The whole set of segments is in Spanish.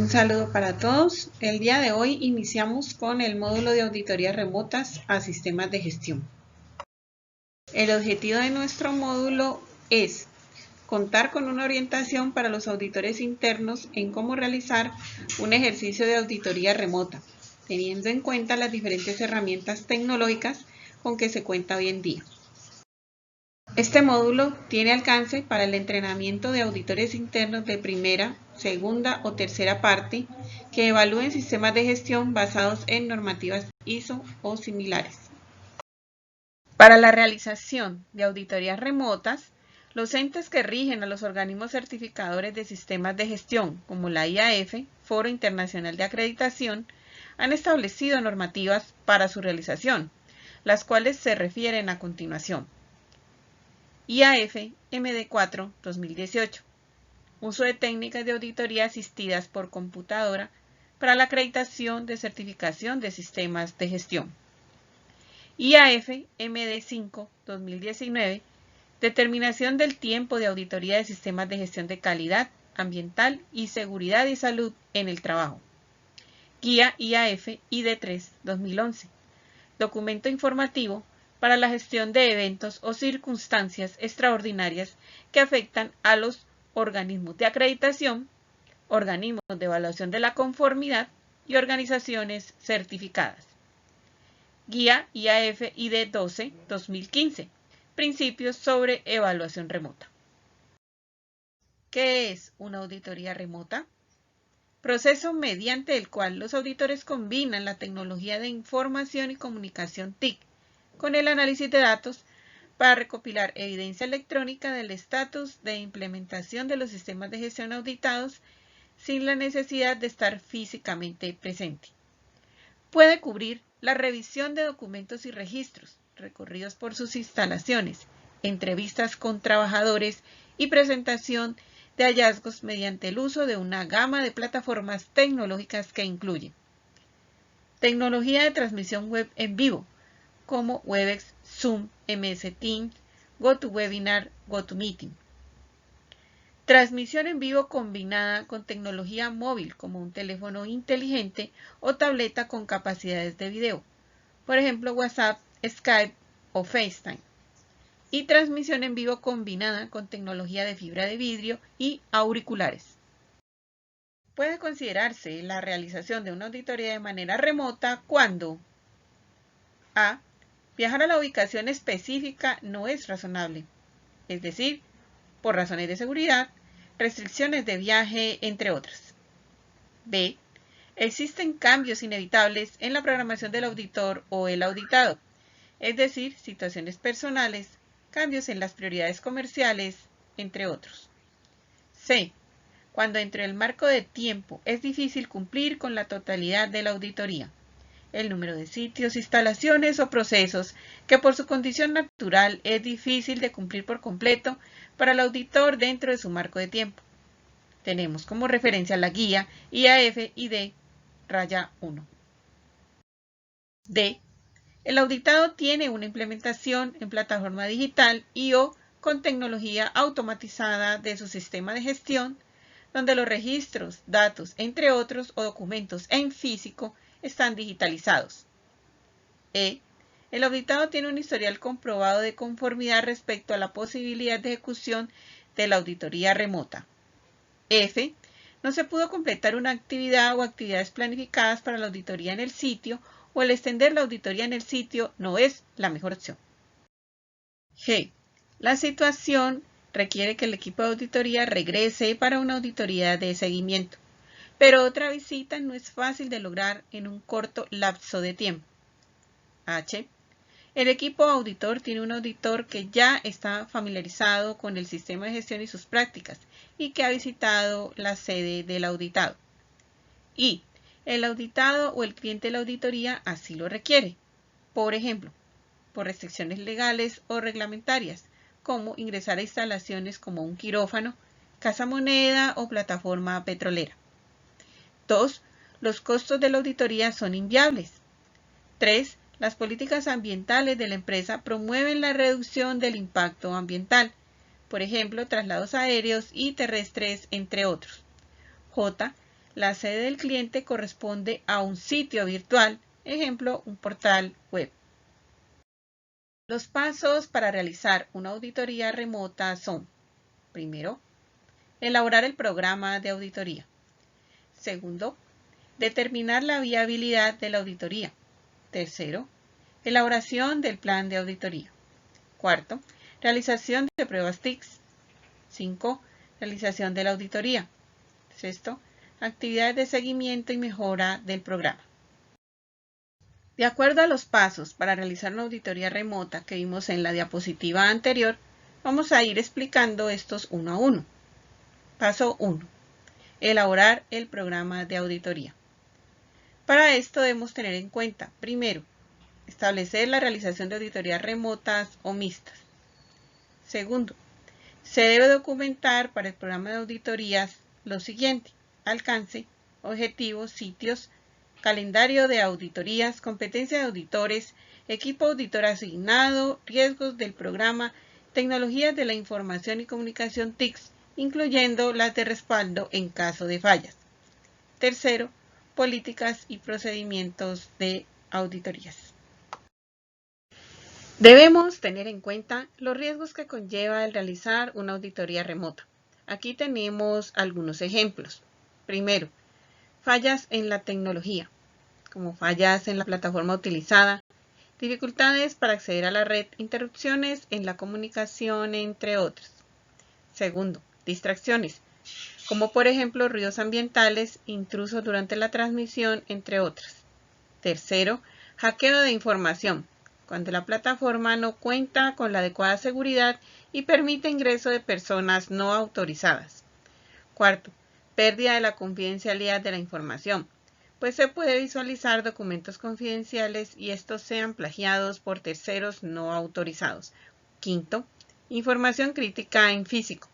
Un saludo para todos. El día de hoy iniciamos con el módulo de auditorías remotas a sistemas de gestión. El objetivo de nuestro módulo es contar con una orientación para los auditores internos en cómo realizar un ejercicio de auditoría remota, teniendo en cuenta las diferentes herramientas tecnológicas con que se cuenta hoy en día. Este módulo tiene alcance para el entrenamiento de auditores internos de primera, segunda o tercera parte que evalúen sistemas de gestión basados en normativas ISO o similares. Para la realización de auditorías remotas, los entes que rigen a los organismos certificadores de sistemas de gestión, como la IAF, Foro Internacional de Acreditación, han establecido normativas para su realización, las cuales se refieren a continuación. IAF MD4 2018. Uso de técnicas de auditoría asistidas por computadora para la acreditación de certificación de sistemas de gestión. IAF MD5 2019. Determinación del tiempo de auditoría de sistemas de gestión de calidad ambiental y seguridad y salud en el trabajo. Guía IAF ID3 2011. Documento informativo para la gestión de eventos o circunstancias extraordinarias que afectan a los organismos de acreditación, organismos de evaluación de la conformidad y organizaciones certificadas. Guía IAF ID 12 2015. Principios sobre evaluación remota. ¿Qué es una auditoría remota? Proceso mediante el cual los auditores combinan la tecnología de información y comunicación TIC con el análisis de datos para recopilar evidencia electrónica del estatus de implementación de los sistemas de gestión auditados sin la necesidad de estar físicamente presente. Puede cubrir la revisión de documentos y registros, recorridos por sus instalaciones, entrevistas con trabajadores y presentación de hallazgos mediante el uso de una gama de plataformas tecnológicas que incluyen tecnología de transmisión web en vivo, como Webex, Zoom, MS Teams, GoToWebinar, GoToMeeting. Transmisión en vivo combinada con tecnología móvil como un teléfono inteligente o tableta con capacidades de video, por ejemplo WhatsApp, Skype o FaceTime. Y transmisión en vivo combinada con tecnología de fibra de vidrio y auriculares. Puede considerarse la realización de una auditoría de manera remota cuando a. Viajar a la ubicación específica no es razonable, es decir, por razones de seguridad, restricciones de viaje, entre otras. B. Existen cambios inevitables en la programación del auditor o el auditado, es decir, situaciones personales, cambios en las prioridades comerciales, entre otros. C. Cuando dentro del marco de tiempo es difícil cumplir con la totalidad de la auditoría. El número de sitios, instalaciones o procesos que por su condición natural es difícil de cumplir por completo para el auditor dentro de su marco de tiempo. Tenemos como referencia la guía IAF ID raya 1. D. El auditado tiene una implementación en plataforma digital y o con tecnología automatizada de su sistema de gestión, donde los registros, datos, entre otros, o documentos en físico están digitalizados. E. El auditado tiene un historial comprobado de conformidad respecto a la posibilidad de ejecución de la auditoría remota. F. No se pudo completar una actividad o actividades planificadas para la auditoría en el sitio o el extender la auditoría en el sitio no es la mejor opción. G. La situación requiere que el equipo de auditoría regrese para una auditoría de seguimiento, pero otra visita no es fácil de lograr en un corto lapso de tiempo. H. El equipo auditor tiene un auditor que ya está familiarizado con el sistema de gestión y sus prácticas y que ha visitado la sede del auditado. I. El auditado o el cliente de la auditoría así lo requiere. Por ejemplo, por restricciones legales o reglamentarias, como ingresar a instalaciones como un quirófano, casa moneda o plataforma petrolera. 2. Los costos de la auditoría son inviables. 3. Las políticas ambientales de la empresa promueven la reducción del impacto ambiental, por ejemplo, traslados aéreos y terrestres, entre otros. J. La sede del cliente corresponde a un sitio virtual, ejemplo, un portal web. Los pasos para realizar una auditoría remota son: primero, elaborar el programa de auditoría. Segundo, determinar la viabilidad de la auditoría. Tercero, elaboración del plan de auditoría. Cuarto, realización de pruebas TICS. 5. Realización de la auditoría. Sexto, actividades de seguimiento y mejora del programa. De acuerdo a los pasos para realizar una auditoría remota que vimos en la diapositiva anterior, vamos a ir explicando estos uno a uno. Paso 1. Elaborar el programa de auditoría. Para esto debemos tener en cuenta, primero, establecer la realización de auditorías remotas o mixtas. Segundo, se debe documentar para el programa de auditorías lo siguiente: alcance, objetivos, sitios, calendario de auditorías, competencia de auditores, equipo auditor asignado, riesgos del programa, tecnologías de la información y comunicación TICS, incluyendo las de respaldo en caso de fallas. Tercero, políticas y procedimientos de auditorías. Debemos tener en cuenta los riesgos que conlleva el realizar una auditoría remota. Aquí tenemos algunos ejemplos. Primero, fallas en la tecnología, como fallas en la plataforma utilizada, dificultades para acceder a la red, interrupciones en la comunicación, entre otros. Segundo, distracciones, como por ejemplo ruidos ambientales, intrusos durante la transmisión, entre otras. Tercero, hackeo de información, cuando la plataforma no cuenta con la adecuada seguridad y permite ingreso de personas no autorizadas. Cuarto, pérdida de la confidencialidad de la información, pues se puede visualizar documentos confidenciales y estos sean plagiados por terceros no autorizados. Quinto, información crítica en físico.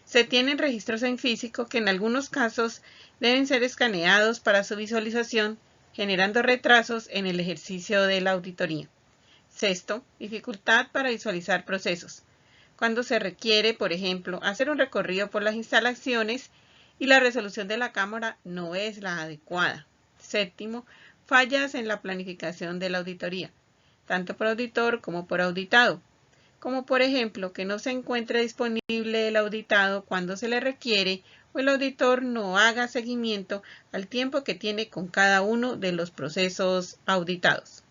Se tienen registros en físico que en algunos casos deben ser escaneados para su visualización, generando retrasos en el ejercicio de la auditoría. Sexto, dificultad para visualizar procesos, cuando se requiere, por ejemplo, hacer un recorrido por las instalaciones y la resolución de la cámara no es la adecuada. Séptimo, fallas en la planificación de la auditoría, tanto por auditor como por auditado, como por ejemplo que no se encuentre disponible el auditado cuando se le requiere o el auditor no haga seguimiento al tiempo que tiene con cada uno de los procesos auditados.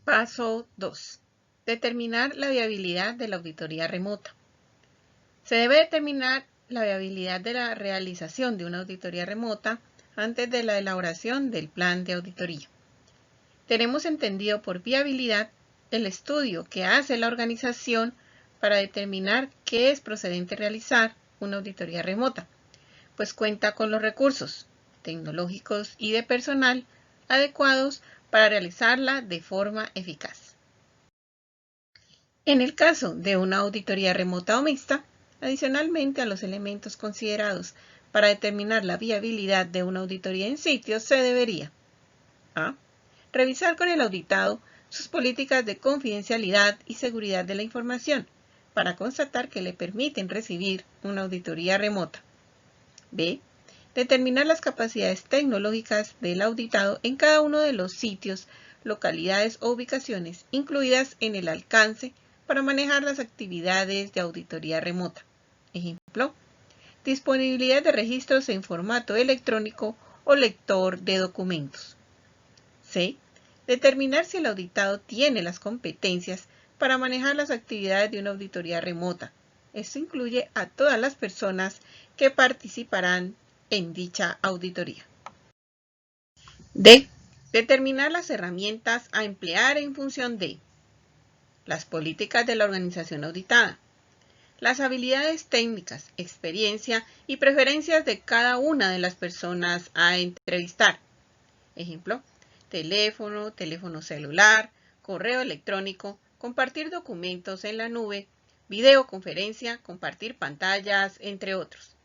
Paso 2. Determinar la viabilidad de la auditoría remota. Se debe determinar la viabilidad de la realización de una auditoría remota antes de la elaboración del plan de auditoría. Tenemos entendido por viabilidad el estudio que hace la organización para determinar qué es procedente realizar una auditoría remota, pues cuenta con los recursos tecnológicos y de personal adecuados para realizarla de forma eficaz. En el caso de una auditoría remota o mixta, adicionalmente a los elementos considerados para determinar la viabilidad de una auditoría en sitio, se debería: a. Revisar con el auditado sus políticas de confidencialidad y seguridad de la información para constatar que le permiten recibir una auditoría remota. B. Determinar las capacidades tecnológicas del auditado en cada uno de los sitios, localidades o ubicaciones incluidas en el alcance para manejar las actividades de auditoría remota. Ejemplo, disponibilidad de registros en formato electrónico o lector de documentos. C. Determinar si el auditado tiene las competencias para manejar las actividades de una auditoría remota. Esto incluye a todas las personas que participarán en dicha auditoría. D. Determinar las herramientas a emplear en función de las políticas de la organización auditada, las habilidades técnicas, experiencia y preferencias de cada una de las personas a entrevistar. Ejemplo, teléfono, teléfono celular, correo electrónico, compartir documentos en la nube, videoconferencia, compartir pantallas, entre otros.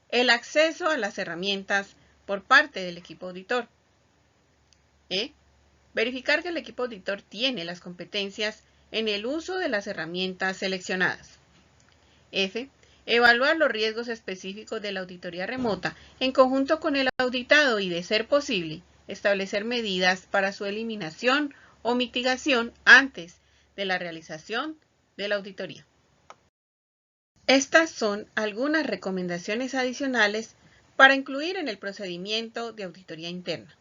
El acceso a las herramientas por parte del equipo auditor. E. Verificar que el equipo auditor tiene las competencias en el uso de las herramientas seleccionadas. F. Evaluar los riesgos específicos de la auditoría remota en conjunto con el auditado y, de ser posible, establecer medidas para su eliminación o mitigación antes de la realización de la auditoría. Estas son algunas recomendaciones adicionales para incluir en el procedimiento de auditoría interna.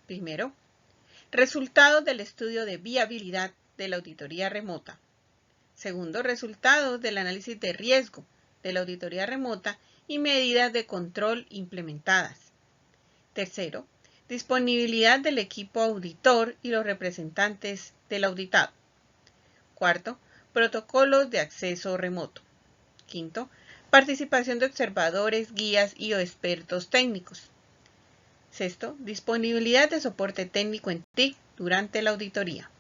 Primero, resultados del estudio de viabilidad de la auditoría remota. Segundo, resultados del análisis de riesgo de la auditoría remota y medidas de control implementadas. Tercero, disponibilidad del equipo auditor y los representantes del auditado. Cuarto, protocolos de acceso remoto. Quinto, participación de observadores, guías y o expertos técnicos. Sexto, disponibilidad de soporte técnico en TIC durante la auditoría.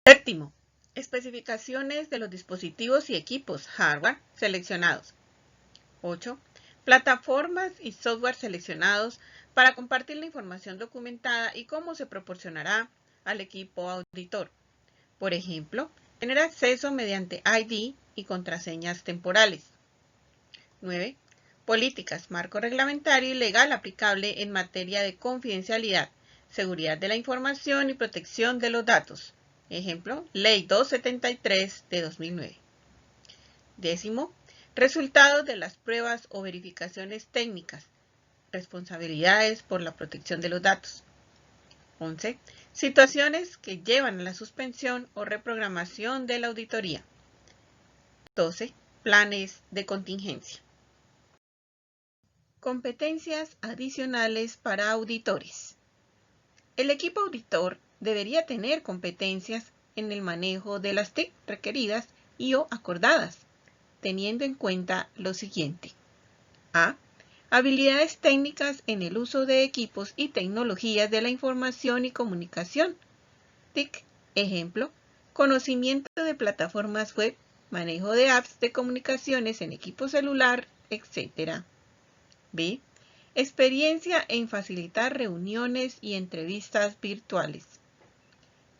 Séptimo, especificaciones de los dispositivos y equipos hardware seleccionados. 8. Plataformas y software seleccionados para compartir la información documentada y cómo se proporcionará al equipo auditor. Por ejemplo, tener acceso mediante ID y contraseñas temporales. 9. Políticas, marco reglamentario y legal aplicable en materia de confidencialidad, seguridad de la información y protección de los datos. Ejemplo, Ley 273 de 2009. Décimo, resultados de las pruebas o verificaciones técnicas, responsabilidades por la protección de los datos. 11. Situaciones que llevan a la suspensión o reprogramación de la auditoría. 12. Planes de contingencia. Competencias adicionales para auditores. El equipo auditor debería tener competencias en el manejo de las TIC requeridas y o acordadas, teniendo en cuenta lo siguiente. A. Habilidades técnicas en el uso de equipos y tecnologías de la información y comunicación. TIC, ejemplo, conocimiento de plataformas web, manejo de apps de comunicaciones en equipo celular, etc. B. Experiencia en facilitar reuniones y entrevistas virtuales.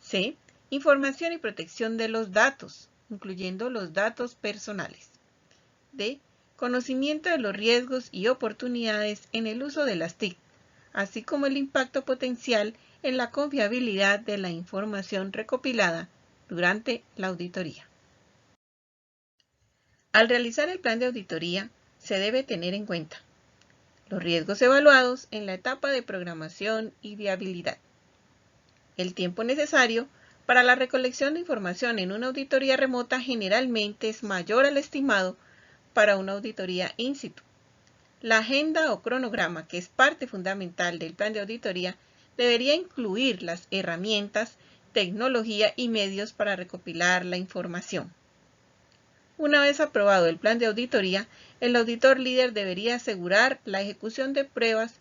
C. Información y protección de los datos, incluyendo los datos personales. D. Conocimiento de los riesgos y oportunidades en el uso de las TIC, así como el impacto potencial en la confiabilidad de la información recopilada durante la auditoría. Al realizar el plan de auditoría, se debe tener en cuenta los riesgos evaluados en la etapa de programación y viabilidad, el tiempo necesario para la recolección de información en una auditoría remota generalmente es mayor al estimado para una auditoría in situ. La agenda o cronograma, que es parte fundamental del plan de auditoría, debería incluir las herramientas, tecnología y medios para recopilar la información. Una vez aprobado el plan de auditoría, el auditor líder debería asegurar la ejecución de pruebas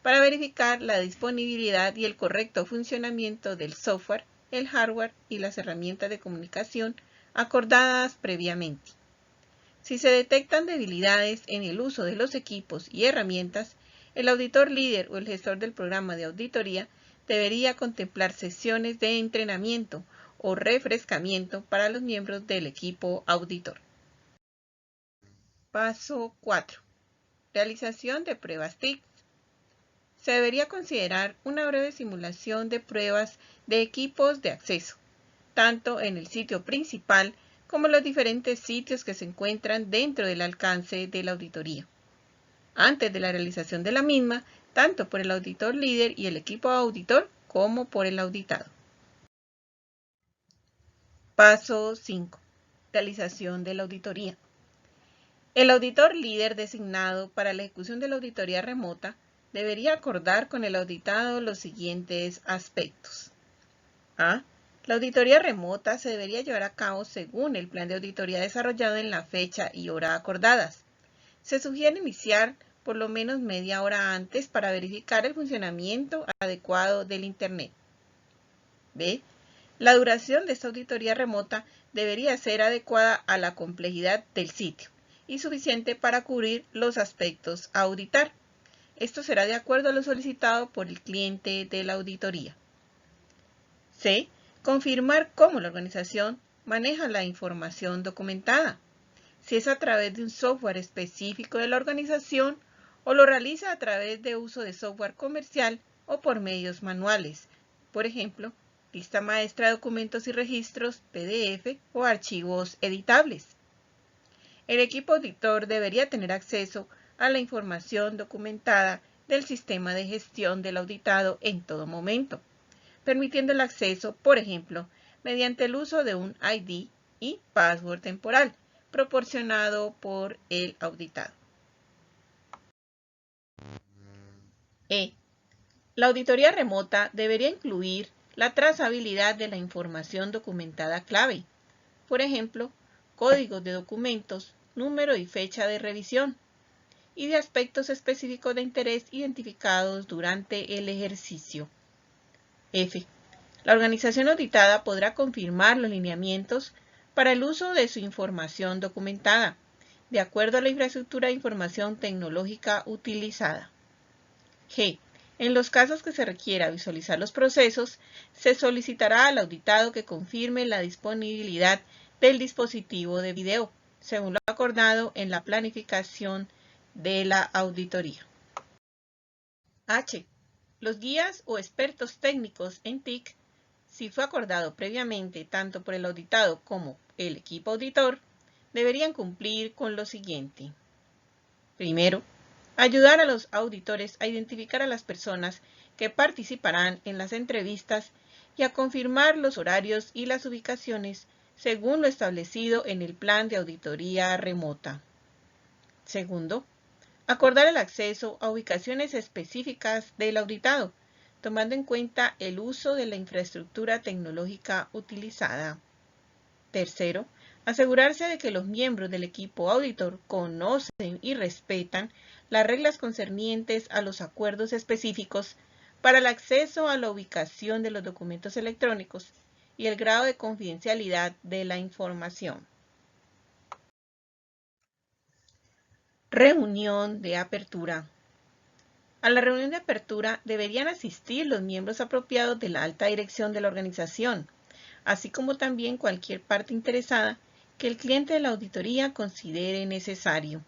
para verificar la disponibilidad y el correcto funcionamiento del software, el hardware y las herramientas de comunicación acordadas previamente. Si se detectan debilidades en el uso de los equipos y herramientas, el auditor líder o el gestor del programa de auditoría debería contemplar sesiones de entrenamiento o refrescamiento para los miembros del equipo auditor. Paso 4. Realización de pruebas TIC. Se debería considerar una breve simulación de pruebas de equipos de acceso, tanto en el sitio principal como en los diferentes sitios que se encuentran dentro del alcance de la auditoría, antes de la realización de la misma, tanto por el auditor líder y el equipo auditor como por el auditado. Paso 5. Realización de la auditoría. El auditor líder designado para la ejecución de la auditoría remota debería acordar con el auditado los siguientes aspectos. A. La auditoría remota se debería llevar a cabo según el plan de auditoría desarrollado en la fecha y hora acordadas. Se sugiere iniciar por lo menos media hora antes para verificar el funcionamiento adecuado del Internet. B. La duración de esta auditoría remota debería ser adecuada a la complejidad del sitio y suficiente para cubrir los aspectos a auditar. Esto será de acuerdo a lo solicitado por el cliente de la auditoría. C. Confirmar cómo la organización maneja la información documentada. si es a través de un software específico de la organización o lo realiza a través de uso de software comercial o por medios manuales, por ejemplo, lista maestra de documentos y registros, PDF o archivos editables. El equipo auditor debería tener acceso a la información documentada del sistema de gestión del auditado en todo momento, permitiendo el acceso, por ejemplo, mediante el uso de un ID y password temporal proporcionado por el auditado. La auditoría remota debería incluir la trazabilidad de la información documentada clave, por ejemplo, códigos de documentos, número y fecha de revisión, y de aspectos específicos de interés identificados durante el ejercicio. La organización auditada podrá confirmar los lineamientos para el uso de su información documentada, de acuerdo a la infraestructura de información tecnológica utilizada. En los casos que se requiera visualizar los procesos, se solicitará al auditado que confirme la disponibilidad del dispositivo de video, según lo acordado en la planificación de la auditoría. Los guías o expertos técnicos en TIC, si fue acordado previamente tanto por el auditado como el equipo auditor, deberían cumplir con lo siguiente. Primero, ayudar a los auditores a identificar a las personas que participarán en las entrevistas y a confirmar los horarios y las ubicaciones según lo establecido en el plan de auditoría remota. Segundo, acordar el acceso a ubicaciones específicas del auditado, tomando en cuenta el uso de la infraestructura tecnológica utilizada. Tercero, asegurarse de que los miembros del equipo auditor conocen y respetan las reglas concernientes a los acuerdos específicos para el acceso a la ubicación de los documentos electrónicos y el grado de confidencialidad de la información. Reunión de apertura. A la reunión de apertura deberían asistir los miembros apropiados de la alta dirección de la organización, así como también cualquier parte interesada que el cliente de la auditoría considere necesario,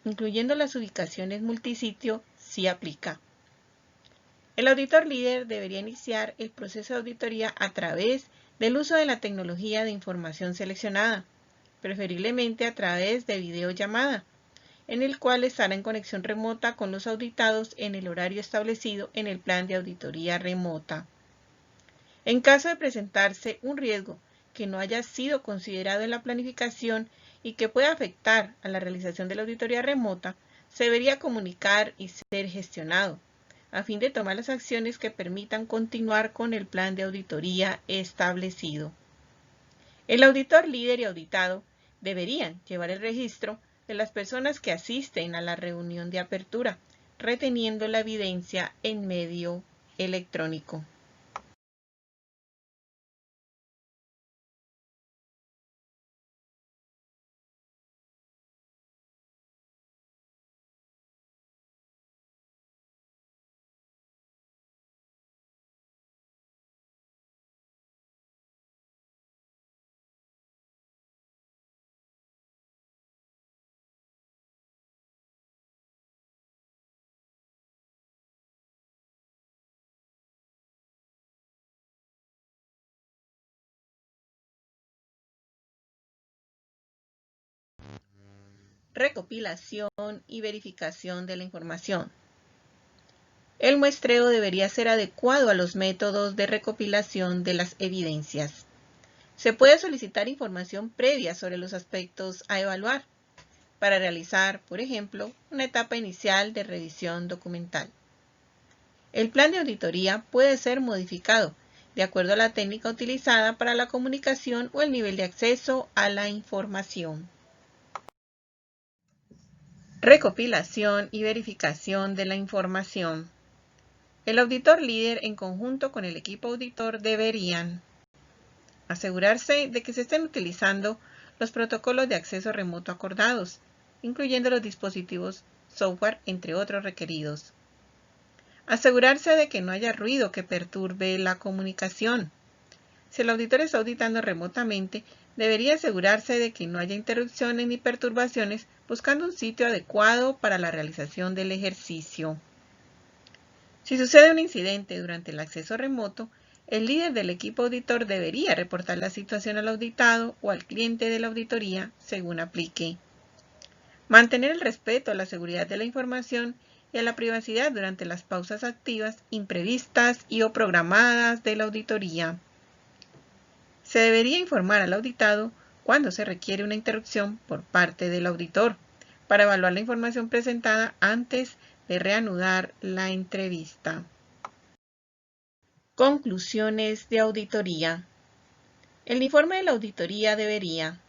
incluyendo las ubicaciones multisitio si aplica. El auditor líder debería iniciar el proceso de auditoría a través del uso de la tecnología de información seleccionada, preferiblemente a través de videollamada, en el cual estará en conexión remota con los auditados en el horario establecido en el plan de auditoría remota. En caso de presentarse un riesgo que no haya sido considerado en la planificación y que pueda afectar a la realización de la auditoría remota, se debería comunicar y ser gestionado, a fin de tomar las acciones que permitan continuar con el plan de auditoría establecido. El auditor líder y auditado deberían llevar el registro de las personas que asisten a la reunión de apertura, reteniendo la evidencia en medio electrónico. Recopilación y verificación de la información. El muestreo debería ser adecuado a los métodos de recopilación de las evidencias. Se puede solicitar información previa sobre los aspectos a evaluar, para realizar, por ejemplo, una etapa inicial de revisión documental. El plan de auditoría puede ser modificado de acuerdo a la técnica utilizada para la comunicación o el nivel de acceso a la información. Recopilación y verificación de la información. El auditor líder en conjunto con el equipo auditor deberían asegurarse de que se estén utilizando los protocolos de acceso remoto acordados, incluyendo los dispositivos software, entre otros requeridos. Asegurarse de que no haya ruido que perturbe la comunicación. Si el auditor está auditando remotamente, Debería asegurarse de que no haya interrupciones ni perturbaciones, buscando un sitio adecuado para la realización del ejercicio. Si sucede un incidente durante el acceso remoto, el líder del equipo auditor debería reportar la situación al auditado o al cliente de la auditoría, según aplique. Mantener el respeto a la seguridad de la información y a la privacidad durante las pausas activas, imprevistas y o programadas de la auditoría. Se debería informar al auditado cuando se requiere una interrupción por parte del auditor para evaluar la información presentada antes de reanudar la entrevista. Conclusiones de auditoría. El informe de la auditoría debería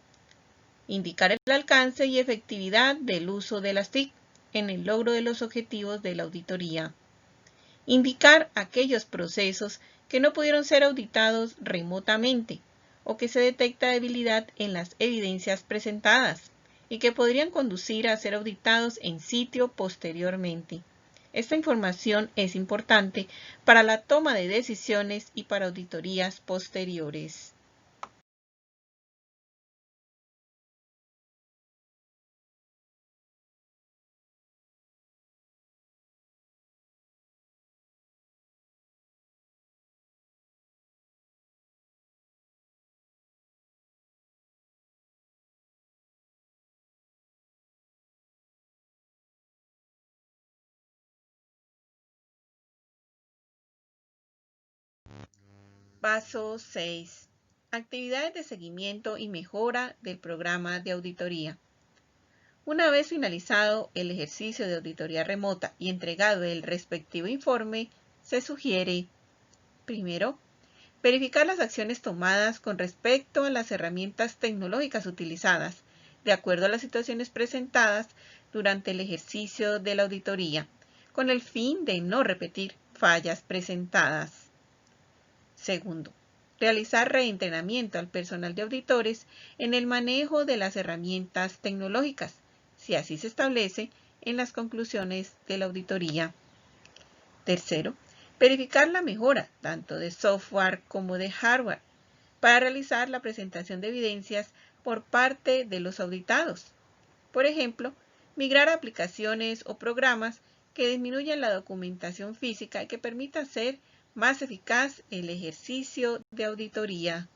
indicar el alcance y efectividad del uso de las TIC en el logro de los objetivos de la auditoría. Indicar aquellos procesos que no pudieron ser auditados remotamente o que se detecta debilidad en las evidencias presentadas y que podrían conducir a ser auditados en sitio posteriormente. Esta información es importante para la toma de decisiones y para auditorías posteriores. Paso 6. Actividades de seguimiento y mejora del programa de auditoría. Una vez finalizado el ejercicio de auditoría remota y entregado el respectivo informe, se sugiere: primero, verificar las acciones tomadas con respecto a las herramientas tecnológicas utilizadas, de acuerdo a las situaciones presentadas durante el ejercicio de la auditoría, con el fin de no repetir fallas presentadas. Segundo, realizar reentrenamiento al personal de auditores en el manejo de las herramientas tecnológicas, si así se establece en las conclusiones de la auditoría. Tercero, verificar la mejora tanto de software como de hardware para realizar la presentación de evidencias por parte de los auditados. Por ejemplo, migrar a aplicaciones o programas que disminuyan la documentación física y que permita hacer más eficaz el ejercicio de auditoría.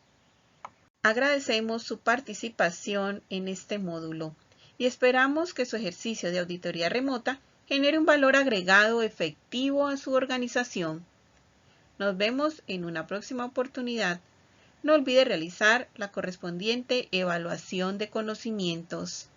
Agradecemos su participación en este módulo y esperamos que su ejercicio de auditoría remota genere un valor agregado efectivo a su organización. Nos vemos en una próxima oportunidad. No olvide realizar la correspondiente evaluación de conocimientos.